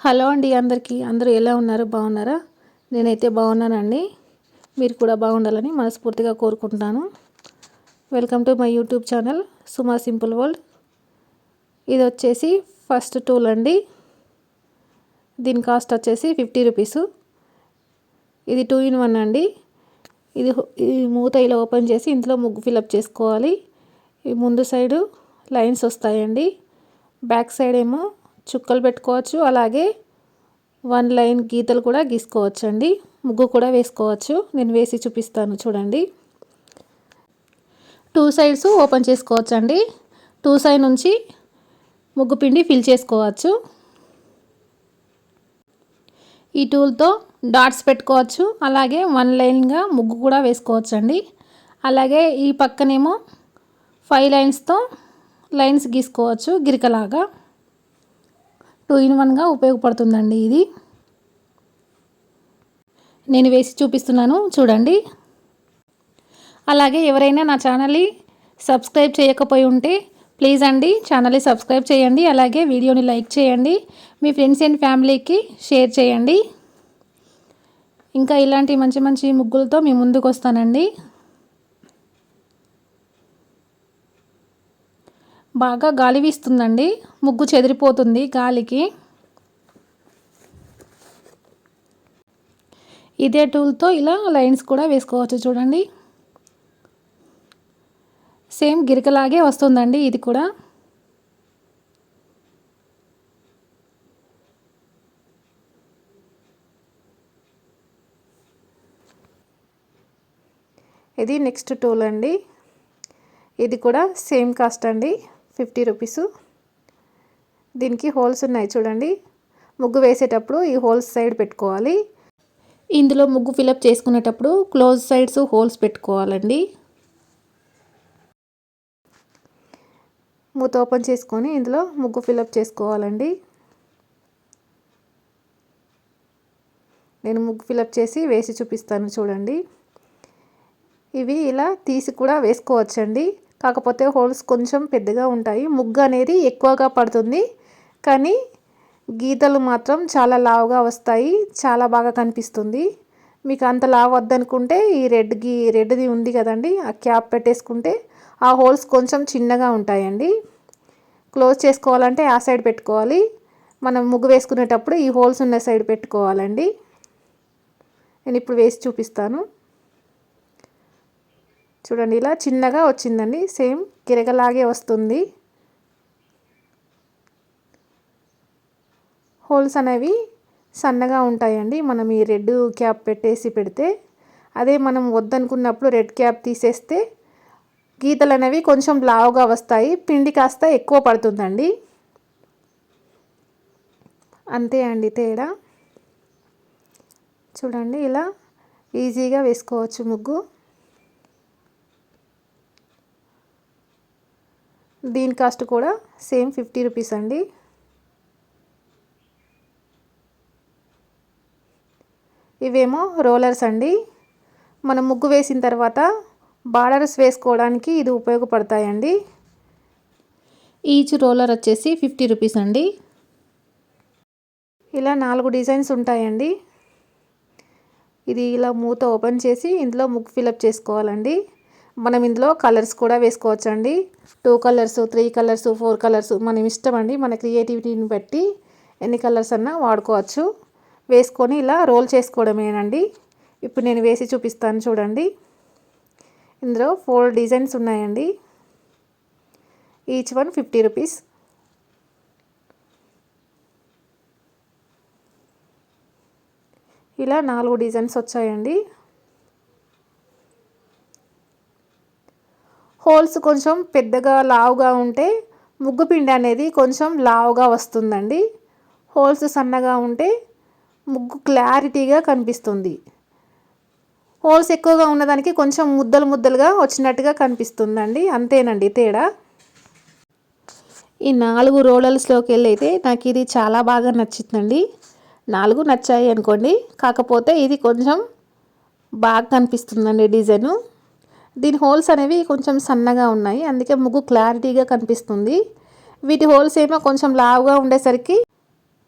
Hello అండి అందరికీ. అందరూ ఎలా ఉన్నారు? బాగున్నారా? నేనైతే బాగున్నానండి. మీరు కూడా బాగుండాలని మనస్ఫూర్తిగా కోరుకుంటున్నాను. Welcome to my YouTube channel Suma simple world. ఇది వచ్చేసి ఫస్ట్ టూల్ అండి. దీని కాస్ట్ వచ్చేసి 50 రూపీస్. ఇది 2 in 1 అండి. ఇది మూత ఇలా ఓపెన్ చేసి ఇందులో ముగ్గు ఫిలప్ చేసుకోవాలి. ఈ ముందు సైడు లైన్స్ వస్తాయండి. బ్యాక్ సైడ్ ఏమో చుక్కలు పెట్టుకోవచ్చు. అలాగే 1 లైన్ గీతలు కూడా గీసుకోవచ్చు అండి. ముగ్గు కూడా వేసుకోవచ్చు. నేను వేసి చూపిస్తాను చూడండి. 2 సైడ్స్ ఓపెన్ చేసుకోవచ్చు అండి. 2 సైడ్ నుంచి ముగ్గు పిండి ఫిల్ చేసుకోవచ్చు. ఈ టూల్తో డాట్స్ పెట్టుకోవచ్చు. అలాగే 1 లైన్గా ముగ్గు కూడా వేసుకోవచ్చు అండి. అలాగే ఈ పక్కనేమో 5 లైన్స్తో లైన్స్ గీసుకోవచ్చు గిరికలాగా. 2 in 1గా ఉపయోగపడుతుందండి ఇది. నేను వేసి చూపిస్తున్నాను చూడండి. అలాగే ఎవరైనా నా ఛానల్ని సబ్స్క్రైబ్ చేయకపోయి ఉంటే ప్లీజ్ అండి ఛానల్ని సబ్స్క్రైబ్ చేయండి. అలాగే వీడియోని లైక్ చేయండి. మీ ఫ్రెండ్స్ అండ్ ఫ్యామిలీకి షేర్ చేయండి. ఇంకా ఇలాంటి మంచి మంచి ముగ్గులతో మీ ముందుకు వస్తానండి. బాగా గాలి వీస్తుందండి. ముగ్గు చెదిరిపోతుంది గాలికి. ఇదే టూల్తో ఇలా లైన్స్ కూడా వేసుకోవచ్చు చూడండి. సేమ్ గిరికలాగే వస్తుందండి ఇది కూడా. ఇది నెక్స్ట్ టూల్ అండి. ఇది కూడా సేమ్ కాస్ట్ అండి, 50 రూపీస్. దీనికి హోల్స్ ఉన్నాయి చూడండి. ముగ్గు వేసేటప్పుడు ఈ హోల్స్ సైడ్ పెట్టుకోవాలి. ఇందులో ముగ్గు ఫిలప్ చేసుకునేటప్పుడు క్లోజ్ సైడ్స్ హోల్స్ పెట్టుకోవాలండి. మూత ఓపెన్ చేసుకొని ఇందులో ముగ్గు ఫిలప్ చేసుకోవాలండి. నేను ముగ్గు ఫిలప్ చేసి వేసి చూపిస్తాను చూడండి. ఇవి ఇలా తీసి కూడా వేసుకోవచ్చండి. కాకపోతే హోల్స్ కొంచెం పెద్దగా ఉంటాయి. ముగ్గు అనేది ఎక్కువగా పడుతుంది, కానీ గీతలు మాత్రం చాలా లావుగా వస్తాయి. చాలా బాగా కనిపిస్తుంది. మీకు అంత లావు వద్దనుకుంటే ఈ రెడ్ది ఉంది కదండి, ఆ క్యాప్ పెట్టేసుకుంటే ఆ హోల్స్ కొంచెం చిన్నగా ఉంటాయండి. క్లోజ్ చేసుకోవాలంటే ఆ సైడ్ పెట్టుకోవాలి. మనం ముగ్గు వేసుకునేటప్పుడు ఈ హోల్స్ ఉన్న సైడ్ పెట్టుకోవాలండి. నేను ఇప్పుడు వేసి చూపిస్తాను చూడండి. ఇలా చిన్నగా వచ్చిందండి. సేమ్ గిరగలాగే వస్తుంది. హోల్స్ అనేవి సన్నగా ఉంటాయండి మనం ఈ రెడ్ క్యాప్ పెడితే. అదే మనం వద్దనుకున్నప్పుడు రెడ్ క్యాప్ తీసేస్తే గీతలు అనేవి కొంచెం లావుగా వస్తాయి. పిండి కాస్త ఎక్కువ పడుతుందండి. అంతే అండి తేడా. చూడండి ఇలా ఈజీగా వేసుకోవచ్చు ముగ్గు. దీని కాస్ట్ కూడా సేమ్ 50 రూపీస్ అండి. ఇవేమో రోలర్స్ అండి. మనం ముగ్గు వేసిన తర్వాత బార్డర్స్ వేసుకోవడానికి ఇది ఉపయోగపడతాయండి. ఈచ్ రోలర్ వచ్చేసి 50 రూపీస్ అండి. ఇలా 4 డిజైన్స్ ఉంటాయండి. ఇది ఇలా మూత ఓపెన్ చేసి ఇందులో ముగ్గు ఫిలప్ చేసుకోవాలండి. మనం ఇందులో కలర్స్ కూడా వేసుకోవచ్చండి. 2 కలర్స్, 3 కలర్స్, 4 కలర్స్ మనం ఇష్టం అండి. మన క్రియేటివిటీని బట్టి ఎన్ని కలర్స్ అన్నా వాడుకోవచ్చు. వేసుకొని ఇలా రోల్ చేసుకోవడమేనండి. ఇప్పుడు నేను వేసి చూపిస్తాను చూడండి. ఇందులో 4 డిజైన్స్ ఉన్నాయండి. Each one 50 rupees. ఇలా 4 డిజైన్స్ వచ్చాయండి. హోల్స్ కొంచెం పెద్దగా లావుగా ఉంటే ముగ్గు పిండి అనేది కొంచెం లావుగా వస్తుందండి. హోల్స్ సన్నగా ఉంటే ముగ్గు క్లారిటీగా కనిపిస్తుంది. హోల్స్ ఎక్కువగా ఉన్నదానికి కొంచెం ముద్దలు ముద్దలుగా వచ్చినట్టుగా కనిపిస్తుందండి. అంతేనండి తేడా. ఈ 4 రోలర్స్లోకి వెళ్ళైతే నాకు ఇది చాలా బాగా నచ్చిందండి. 4 నచ్చాయి అనుకోండి. కాకపోతే ఇది కొంచెం బాగా కనిపిస్తుందండి డిజైను. దీని హోల్స్ అనేవి కొంచెం సన్నగా ఉన్నాయి, అందుకే ముగ్గు క్లారిటీగా కనిపిస్తుంది. వీటి హోల్స్ ఏమో కొంచెం లావుగా ఉండేసరికి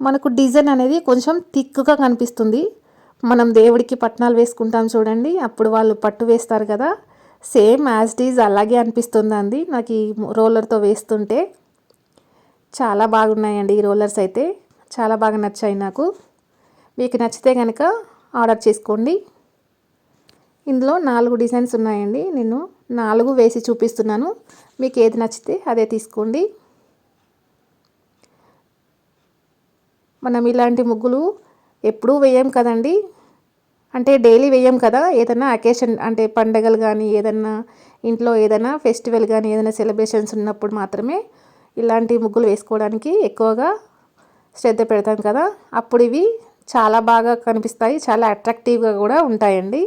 మనకు డిజైన్ అనేది కొంచెం థిక్గా కనిపిస్తుంది. మనం దేవుడికి పట్నాలు వేసుకుంటాం చూడండి, అప్పుడు వాళ్ళు పట్టు వేస్తారు కదా, సేమ్ యాజ్ ఇట్ ఈజ్ అలాగే అనిపిస్తుందండి నాకు ఈ రోలర్తో వేస్తుంటే. చాలా బాగున్నాయండి ఈ రోలర్స్ అయితే, చాలా బాగా నచ్చాయి నాకు. మీకు నచ్చితే కనుక ఆర్డర్ చేసుకోండి. ఇందులో 4 డిజైన్స్ ఉన్నాయండి, నేను 4 వేసి చూపిస్తున్నాను. మీకు ఏది నచ్చితే అదే తీసుకోండి. మనం ఇలాంటి ముగ్గులు ఎప్పుడూ వేయం కదండి, అంటే డైలీ వేయం కదా, ఏదైనా అకేషన్ అంటే పండగలు కానీ, ఏదన్నా ఇంట్లో ఏదైనా ఫెస్టివల్ కానీ, ఏదైనా సెలబ్రేషన్స్ ఉన్నప్పుడు మాత్రమే ఇలాంటి ముగ్గులు వేసుకోవడానికి ఎక్కువగా శ్రద్ధ పెడతాం కదా, అప్పుడు ఇవి చాలా బాగా కనిపిస్తాయి, చాలా అట్రాక్టివ్గా కూడా ఉంటాయండి.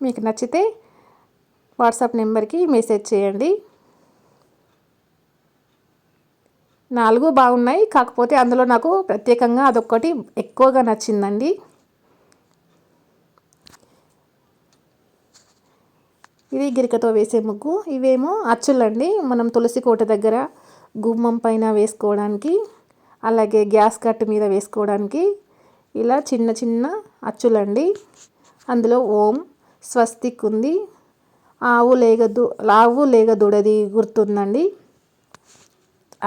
మీకు నచ్చితే వాట్సాప్ నెంబర్కి మెసేజ్ చేయండి. 4 బాగున్నాయి, కాకపోతే అందులో నాకు ప్రత్యేకంగా అదొక్కటి ఎక్కువగా నచ్చిందండి. ఇది గిరికతో వేసే ముగ్గు. ఇవేమో అచ్చులండి, మనం తులసి కోట దగ్గర గుమ్మం పైన వేసుకోవడానికి, అలాగే గ్యాస్ కట్టు మీద వేసుకోవడానికి ఇలా చిన్న చిన్న అచ్చులండి. అందులో ఓం, స్వస్తిక్ ఉంది, ఆవు లేగ దూడది గుర్తుందండి,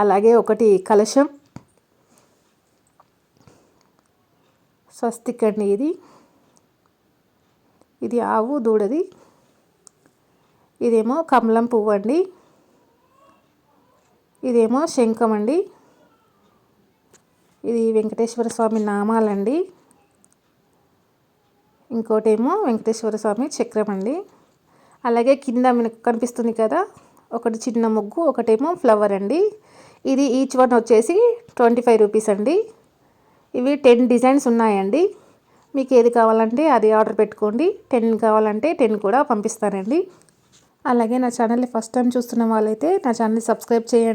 అలాగే ఒకటి కలశం, స్వస్తిక్ అండి. ఇది ఆవు దూడది. ఇదేమో కమలం పువ్వు అండి, ఇదేమో శంఖం అండి, ఇది వెంకటేశ్వర స్వామి నామాలండి, ఇంకోటేమో వెంకటేశ్వర స్వామి చక్రం అండి. అలాగే కింద మనకు కనిపిస్తుంది కదా ఒకటి చిన్న ముగ్గు, ఒకటేమో ఫ్లవర్ అండి. ఇది ఈచ్ వన్ వచ్చేసి 25 రూపీస్ అండి. ఇవి 10 డిజైన్స్ ఉన్నాయండి. మీకు ఏది కావాలంటే అది ఆర్డర్ పెట్టుకోండి. 10 కావాలంటే 10 కూడా పంపిస్తానండి. అలాగే నా ఛానల్ని ఫస్ట్ టైం చూస్తున్న వాళ్ళైతే నా ఛానల్ని సబ్స్క్రైబ్ చేయండి.